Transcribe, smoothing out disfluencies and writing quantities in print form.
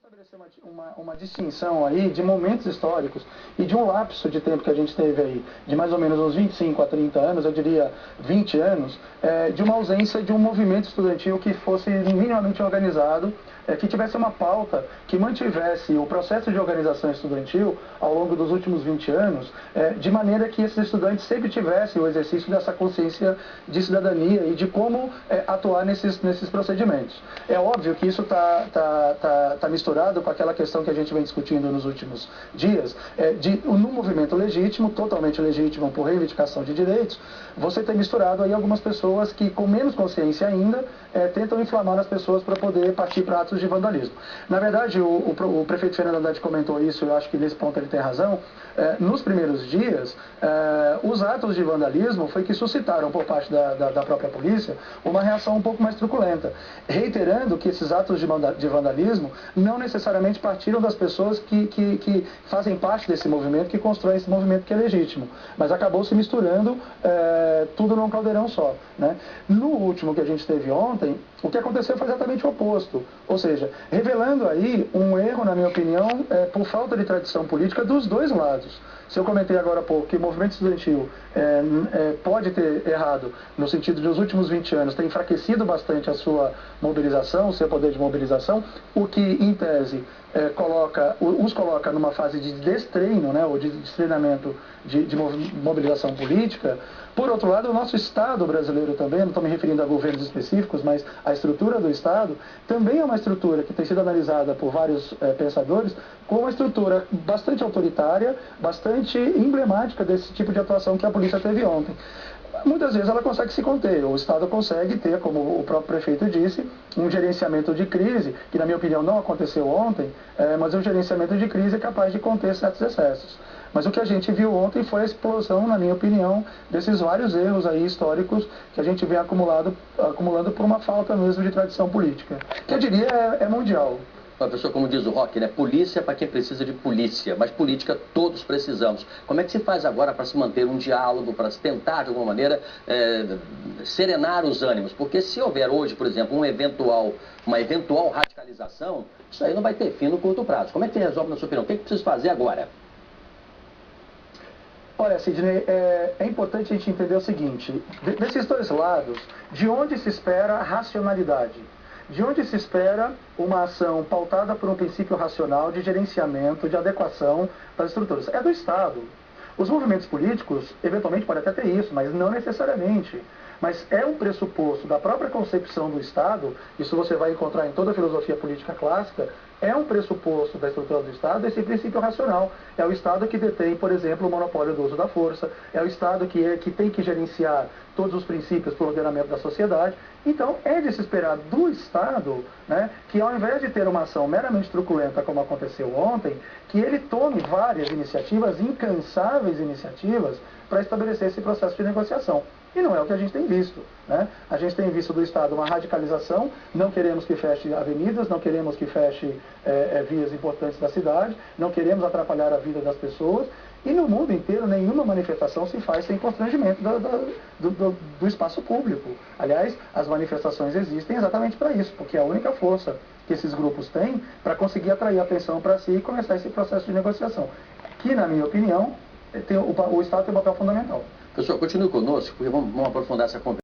estabelecer uma distinção aí de momentos históricos e de um lapso de tempo que a gente teve aí, de mais ou menos uns 25 a 30 anos, eu diria 20 anos, de uma ausência de um movimento estudantil que fosse minimamente organizado, que tivesse uma pauta que mantivesse o processo de organização estudantil ao longo dos últimos 20 anos, de maneira que esses estudantes sempre tivessem o exercício dessa consciência de cidadania e de como atuar nesses procedimentos. É óbvio que isso está misturado com aquela questão que a gente vem discutindo nos últimos dias, num movimento legítimo, totalmente legítimo por reivindicação de direitos, você tem misturado aí algumas pessoas que, com menos consciência ainda, tentam inflamar as pessoas para poder partir para atos de vandalismo. Na verdade, o prefeito Fernando Haddad comentou isso, eu acho que nesse ponto ele tem razão. Nos primeiros dias, os atos de vandalismo foi que suscitaram por parte da própria polícia uma reação um pouco mais truculenta, reiterando que esses atos de vandalismo não necessariamente partiram das pessoas que fazem parte desse movimento, que constroem esse movimento que é legítimo, mas acabou se misturando tudo num caldeirão só, né? No último que a gente teve ontem, o que aconteceu foi exatamente o oposto, ou seja, revelando aí um erro, na minha opinião, por falta de tradição política dos dois lados. Se eu comentei agora há pouco que o movimento estudantil pode ter errado, no sentido de nos últimos 20 anos ter enfraquecido bastante a sua mobilização, o seu poder de mobilização, o que, em tese, os coloca numa fase de destreino, né, ou de destreinamento de mobilização política. Por outro lado, o nosso Estado brasileiro também, não estou me referindo a governos específicos, mas a estrutura do Estado também é uma estrutura que tem sido analisada por vários pensadores como uma estrutura bastante autoritária, bastante emblemática desse tipo de atuação que a polícia teve ontem. Muitas vezes ela consegue se conter, o Estado consegue ter, como o próprio prefeito disse, um gerenciamento de crise, que na minha opinião não aconteceu ontem, mas um gerenciamento de crise é capaz de conter certos excessos. Mas o que a gente viu ontem foi a explosão, na minha opinião, desses vários erros aí históricos que a gente vem acumulando por uma falta mesmo de tradição política, que eu diria é mundial. Professor, como diz o Rock, né? Polícia para quem precisa de polícia, mas política todos precisamos. Como é que se faz agora para se manter um diálogo, para se tentar, de alguma maneira, serenar os ânimos? Porque se houver hoje, por exemplo, uma eventual radicalização, isso aí não vai ter fim no curto prazo. Como é que se resolve, na sua opinião? O que é que precisa fazer agora? Olha, Sidney, é importante a gente entender o seguinte, desses dois lados, de onde se espera racionalidade? De onde se espera uma ação pautada por um princípio racional de gerenciamento, de adequação das estruturas? É do Estado. Os movimentos políticos, eventualmente, podem até ter isso, mas não necessariamente. Mas é um pressuposto da própria concepção do Estado, isso você vai encontrar em toda a filosofia política clássica, é um pressuposto da estrutura do Estado esse princípio racional. É o Estado que detém, por exemplo, o monopólio do uso da força, é o Estado que tem que gerenciar todos os princípios para o ordenamento da sociedade. Então, é de se esperar do Estado, né, que ao invés de ter uma ação meramente truculenta, como aconteceu ontem, que ele tome várias iniciativas, incansáveis iniciativas, para estabelecer esse processo de negociação. E não é o que a gente tem visto, né? A gente tem visto do Estado uma radicalização, não queremos que feche avenidas, não queremos que feche vias importantes da cidade, não queremos atrapalhar a vida das pessoas, e no mundo inteiro nenhuma manifestação se faz sem constrangimento do espaço público. Aliás, as manifestações existem exatamente para isso, porque é a única força que esses grupos têm para conseguir atrair atenção para si e começar esse processo de negociação, que, na minha opinião, o Estado tem um papel fundamental. Pessoal, continue conosco, porque vamos aprofundar essa conversa.